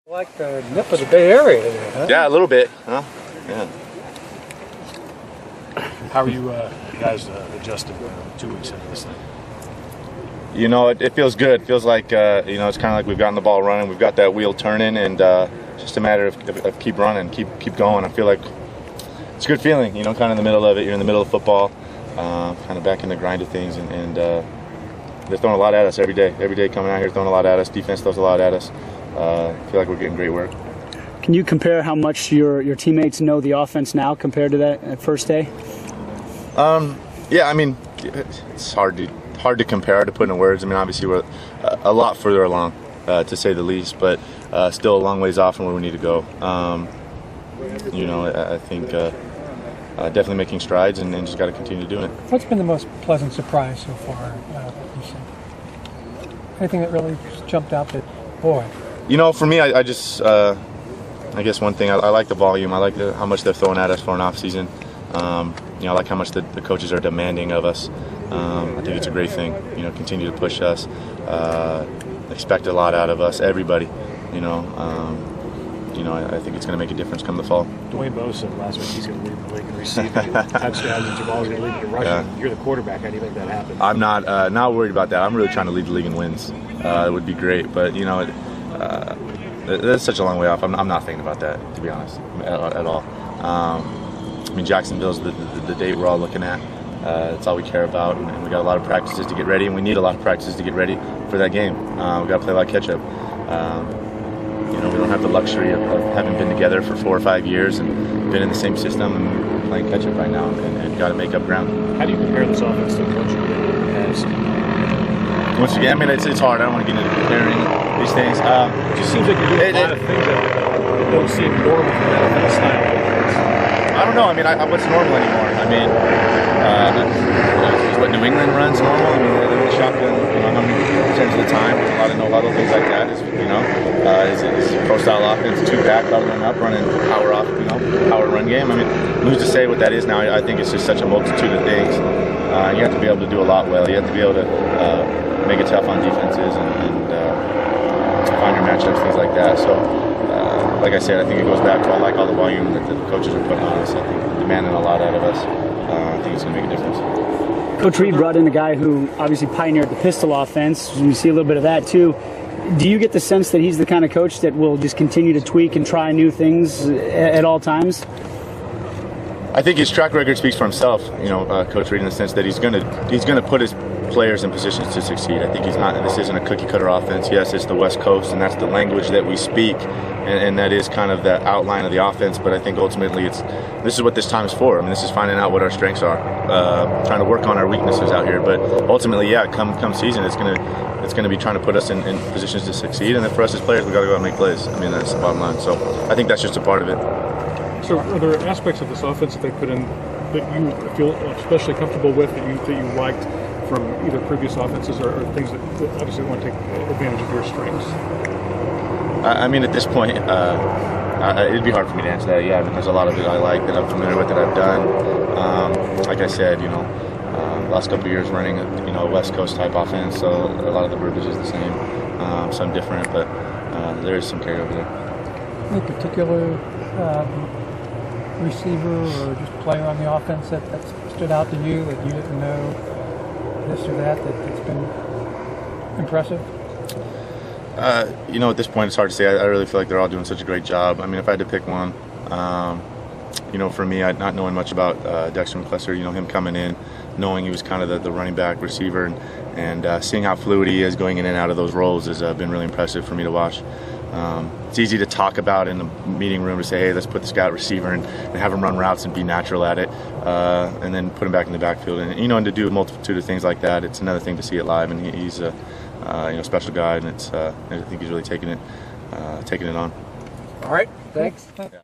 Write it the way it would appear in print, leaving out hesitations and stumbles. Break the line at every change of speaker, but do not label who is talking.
Like the nip of the Bay Area there, huh?
Yeah, a little bit. Huh? Yeah.
How are you guys adjusted 2 weeks into this thing?
You know, it feels good. It feels like, it's kind of like we've gotten the ball running. We've got that wheel turning, and just a matter of keep running, keep going. I feel like it's a good feeling, kind of in the middle of it. You're in the middle of football, kind of back in the grind of things, and they're throwing a lot at us every day. Every day coming out here throwing a lot at us. Defense throws a lot at us. I feel like we're getting great work.
Can you compare how much your teammates know the offense now compared to that first day?
Yeah, I mean, it's hard to compare, to put into words. I mean, obviously we're a lot further along, to say the least, but still a long ways off from where we need to go. I think definitely making strides and just got to continue doing it.
What's been the most pleasant surprise so far, you think? Anything that really jumped out that, boy?
For me, I guess one thing, I like the volume. I like how much they're throwing at us for an off season. I like how much the coaches are demanding of us. I think it's a great thing. Continue to push us, expect a lot out of us, everybody. I think it's going to make a difference come the fall.
Dwayne Bowe said last week he's going to lead the league in receiving touchdowns, and Jamal's going to lead it in rushing. Yeah. You're the quarterback. How do you make that happen?
I'm not worried about that. I'm really trying to lead the league in wins. It would be great, but that's such a long way off. I'm not thinking about that, to be honest, at all. Jacksonville's the date we're all looking at. That's all we care about, and we got a lot of practices to get ready, and we need a lot of practices to get ready for that game. We got to play a lot of catch-up. We don't have the luxury of having been together for 4 or 5 years and been in the same system and playing catch-up right now, and got to make up ground.
How do you compare this offense to the coach you has?
Once again, it's hard. I don't want to get into comparing these things.
It just seems like you're doing a lot of things that don't seem normal for that NFL style of offense.
I don't know. What's normal anymore? Is what New England runs normal? They're in the shotgun, how many percent of the time? A lot of no-huddle, things like that. Is pro-style offense, 2 back, huddling up, running power off, power run game. Who's to say what that is now? I think it's just such a multitude of things. You have to be able to do a lot well. You have to be able to make it tough on defenses and find your matchups, things like that. So, like I said, I think it goes back to I like all the volume that the coaches are putting on us. I think they're demanding a lot out of us. I think it's going to make a difference.
Coach Reed brought in a guy who obviously pioneered the pistol offense. You see a little bit of that too. Do you get the sense that he's the kind of coach that will just continue to tweak and try new things at all times?
I think his track record speaks for himself. Coach Reed, in the sense that he's going to put his players in positions to succeed. I think this isn't a cookie cutter offense. Yes, it's the West Coast, and that's the language that we speak, and that is kind of the outline of the offense. But I think ultimately this is what this time is for. This is finding out what our strengths are, trying to work on our weaknesses out here. But ultimately, yeah, come season, it's going to be trying to put us in positions to succeed, and then for us as players, we got to go out and make plays. That's the bottom line. So I think that's just a part of it.
So are there aspects of this offense that they put in that you feel especially comfortable with, that you liked from either previous offenses or things that obviously want to take advantage of your strengths?
At this point, it'd be hard for me to answer that. Yeah, there's a lot of it I like, that I'm familiar with, that I've done. Like I said, last couple of years running a West Coast type offense, so a lot of the verbiage is the same, some different, but there is some carryover there.
Any particular receiver or just player on the offense that stood out to you, that you didn't know this or that's been impressive?
At this point, it's hard to say. I really feel like they're all doing such a great job. If I had to pick one, for me, not knowing much about Dexter McClellan, him coming in, knowing he was kind of the running back receiver, and seeing how fluid he is going in and out of those roles has been really impressive for me to watch. It's easy to talk about in the meeting room, to say, hey, let's put this guy at receiver and have him run routes and be natural at it, and then put him back in the backfield. And to do a multitude of things like that, it's another thing to see it live. And he's a special guy, and I think he's really taking it on.
All right, thanks. Yeah.